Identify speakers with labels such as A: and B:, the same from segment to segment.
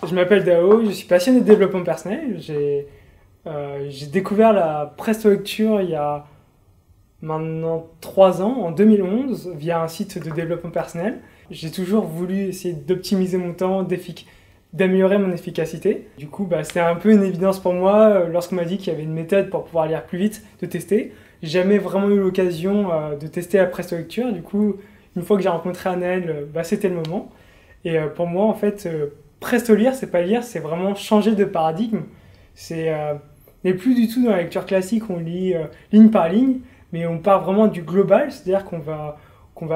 A: Je m'appelle Dao, je suis passionné de développement personnel. J'ai découvert la Presto Lecture il y a maintenant 3 ans, en 2011, via un site de développement personnel. J'ai toujours voulu essayer d'optimiser mon temps, d'améliorer mon efficacité. Du coup, c'était un peu une évidence pour moi lorsqu'on m'a dit qu'il y avait une méthode pour pouvoir lire plus vite, de tester. J'ai jamais vraiment eu l'occasion de tester la Presto Lecture. Du coup, une fois que j'ai rencontré Anaël, c'était le moment. Et pour moi, en fait, Presto lire, c'est pas lire, c'est vraiment changer de paradigme. On n'est plus du tout dans la lecture classique, on lit ligne par ligne, mais on part vraiment du global, c'est-à-dire qu'on va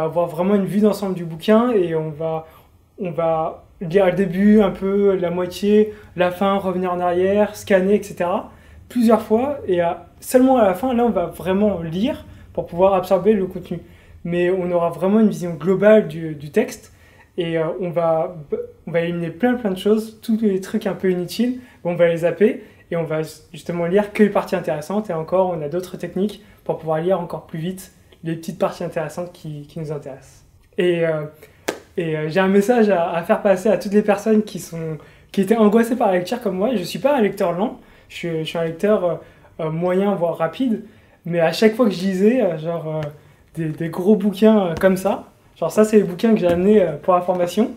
A: avoir vraiment une vue d'ensemble du bouquin et on va lire le début, un peu la moitié, la fin, revenir en arrière, scanner, etc. plusieurs fois, et seulement à la fin, là, on va vraiment lire pour pouvoir absorber le contenu. Mais on aura vraiment une vision globale du texte. Et on va éliminer plein de choses, tous les trucs un peu inutiles, on va les zapper et on va justement lire que les parties intéressantes. Et encore, on a d'autres techniques pour pouvoir lire encore plus vite les petites parties intéressantes qui nous intéressent. J'ai un message à faire passer à toutes les personnes qui étaient angoissées par la lecture comme moi. Je ne suis pas un lecteur lent, je suis un lecteur moyen, voire rapide, mais à chaque fois que je lisais des gros bouquins comme ça, genre ça, c'est les bouquins que j'ai amenés pour la formation.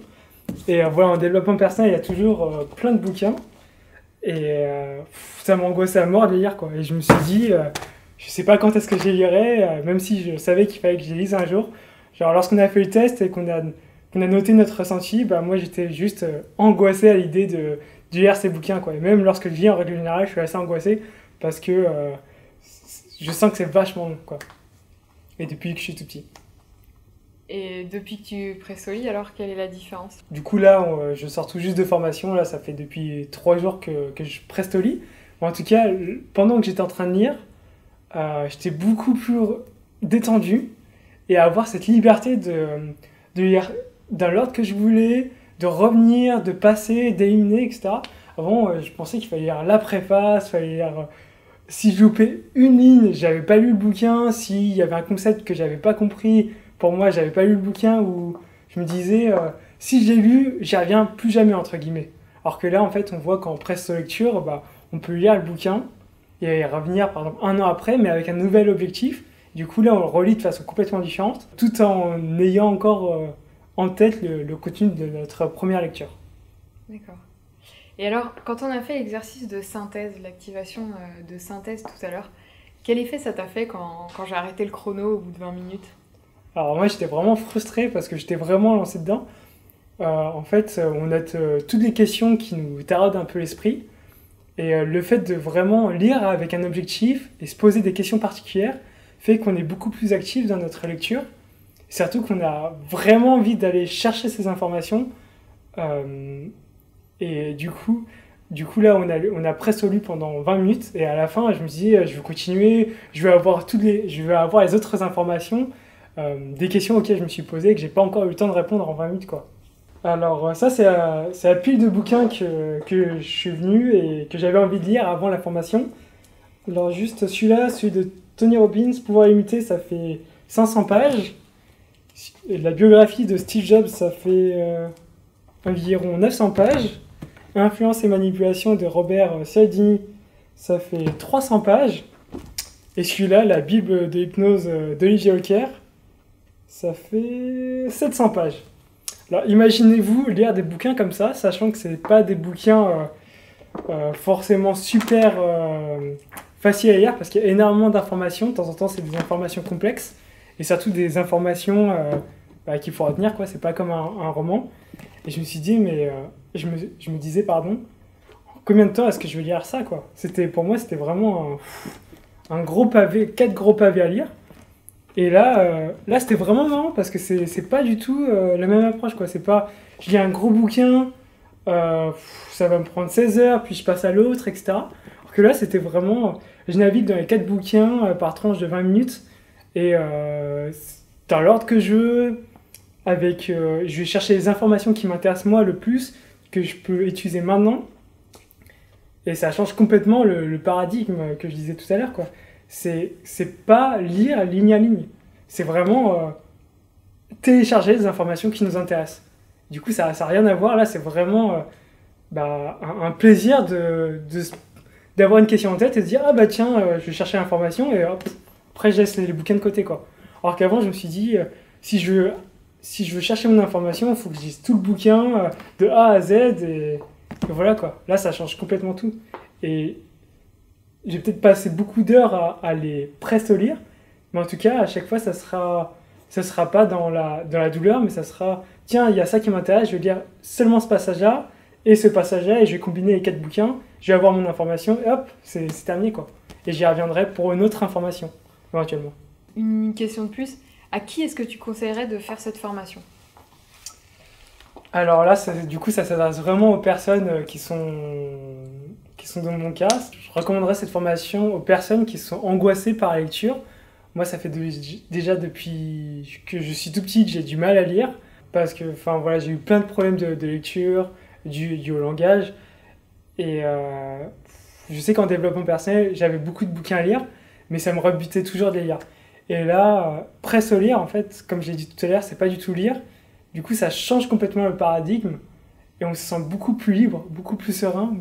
A: Et voilà, en développement personnel, il y a toujours plein de bouquins. Et ça m'angoissait à mort de les lire, quoi. Et je me suis dit, je sais pas quand est-ce que je les lirai, même si je savais qu'il fallait que je les lise un jour. Genre, lorsqu'on a fait le test et qu'on a noté notre ressenti, moi, j'étais juste angoissé à l'idée de lire ces bouquins, quoi. Et même lorsque je lis, en règle générale, je suis assez angoissé parce que je sens que c'est vachement long, quoi. Et depuis que je suis tout petit.
B: Et depuis que tu presto-lis, alors quelle est la différence?
A: Du coup, là, je sors tout juste de formation. Là, ça fait depuis 3 jours que je presto-lis. En tout cas, pendant que j'étais en train de lire, j'étais beaucoup plus détendu et à avoir cette liberté de lire dans l'ordre que je voulais, de revenir, de passer, d'éliminer, etc. Avant, je pensais qu'il fallait lire la préface, fallait lire... Si je loupais une ligne, j'avais pas lu le bouquin. S'il y avait un concept que j'avais pas compris, pour moi, j'avais pas lu le bouquin, où je me disais, si j'ai lu, j'y reviens plus jamais, entre guillemets. Alors que là, en fait, on voit qu'en presto-lecture, on peut lire le bouquin et revenir, par exemple, 1 an après, mais avec un nouvel objectif. Du coup, là, on le relit de façon complètement différente, tout en ayant encore en tête le contenu de notre première lecture.
B: D'accord. Et alors, quand on a fait l'exercice de synthèse, l'activation de synthèse tout à l'heure, quel effet ça t'a fait quand j'ai arrêté le chrono au bout de 20 minutes?
A: Alors moi, j'étais vraiment frustré parce que j'étais vraiment lancé dedans. En fait, on a toutes les questions qui nous taraudent un peu l'esprit. Et le fait de vraiment lire avec un objectif et se poser des questions particulières fait qu'on est beaucoup plus actif dans notre lecture. Surtout qu'on a vraiment envie d'aller chercher ces informations. Et du coup là, on a presque lu pendant 20 minutes. Et à la fin, je me suis dit, je vais continuer, je vais avoir les autres informations, des questions auxquelles je me suis posé et que j'ai pas encore eu le temps de répondre en 20 minutes, quoi. Alors ça, c'est la pile de bouquins que je suis venu et que j'avais envie de lire avant la formation. Alors juste celui-là, celui de Tony Robbins, Pouvoir limiter, ça fait 500 pages. Et la biographie de Steve Jobs, ça fait environ 900 pages. Influence et manipulation de Robert Cialdini, ça fait 300 pages. Et celui-là, la Bible de l'hypnose d'Olivier Hocker, ça fait 700 pages. Alors imaginez-vous lire des bouquins comme ça, sachant que ce n'est pas des bouquins forcément super faciles à lire, parce qu'il y a énormément d'informations. De temps en temps, c'est des informations complexes, et surtout des informations qu'il faut retenir, quoi. C'est pas comme un roman. Et je me suis dit, je me disais, pardon, combien de temps est-ce que je vais lire ça, quoi? Pour moi, c'était vraiment un gros pavé, 4 gros pavés à lire. Et là c'était vraiment marrant parce que c'est pas du tout la même approche, quoi. C'est pas, je lis un gros bouquin, ça va me prendre 16 heures, puis je passe à l'autre, etc. Alors que là, c'était vraiment, je navigue dans les 4 bouquins par tranche de 20 minutes et dans l'ordre que je veux, je vais chercher les informations qui m'intéressent moi le plus, que je peux utiliser maintenant. Et ça change complètement le paradigme que je disais tout à l'heure, quoi. C'est pas lire ligne à ligne. C'est vraiment télécharger les informations qui nous intéressent. Du coup, ça n'a rien à voir. Là, c'est vraiment un plaisir d'avoir une question en tête et de se dire ah bah tiens, je vais chercher l'information et hop, après je laisse les bouquins de côté quoi. Alors qu'avant je me suis dit si je veux chercher mon information, il faut que je lise tout le bouquin de A à Z et voilà quoi. Là ça change complètement tout. Et j'ai peut-être passé beaucoup d'heures à les presque lire, mais en tout cas à chaque fois ça sera pas dans la douleur, mais ça sera tiens, il y a ça qui m'intéresse, je vais lire seulement ce passage-là et ce passage-là et je vais combiner les 4 bouquins, je vais avoir mon information et hop, c'est terminé quoi. Et j'y reviendrai pour une autre information éventuellement.
B: Une question de plus, à qui est-ce que tu conseillerais de faire cette formation?
A: Alors là, du coup, ça s'adresse vraiment aux personnes qui sont dans mon cas. Je recommanderais cette formation aux personnes qui sont angoissées par la lecture. Moi, ça fait déjà depuis que je suis tout petit que j'ai du mal à lire parce que enfin, voilà, j'ai eu plein de problèmes de lecture dû au langage. Et je sais qu'en développement personnel, j'avais beaucoup de bouquins à lire, mais ça me rebutait toujours de les lire. Et là, presque lire, en fait, comme j'ai dit tout à l'heure, c'est pas du tout lire. Du coup, ça change complètement le paradigme et on se sent beaucoup plus libre, beaucoup plus serein.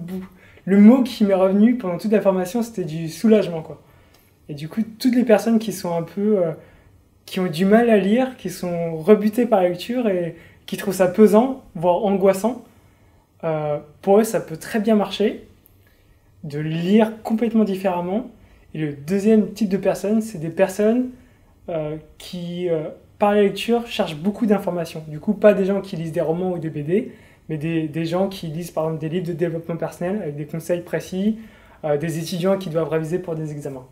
A: Le mot qui m'est revenu pendant toute la formation, c'était du soulagement, quoi. Et du coup, toutes les personnes qui sont un peu, qui ont du mal à lire, qui sont rebutées par la lecture et qui trouvent ça pesant, voire angoissant, pour eux, ça peut très bien marcher de lire complètement différemment. Et le deuxième type de personnes, c'est des personnes qui, par la lecture, cherchent beaucoup d'informations. Du coup, pas des gens qui lisent des romans ou des BD, mais des gens qui lisent par exemple des livres de développement personnel avec des conseils précis, des étudiants qui doivent réviser pour des examens.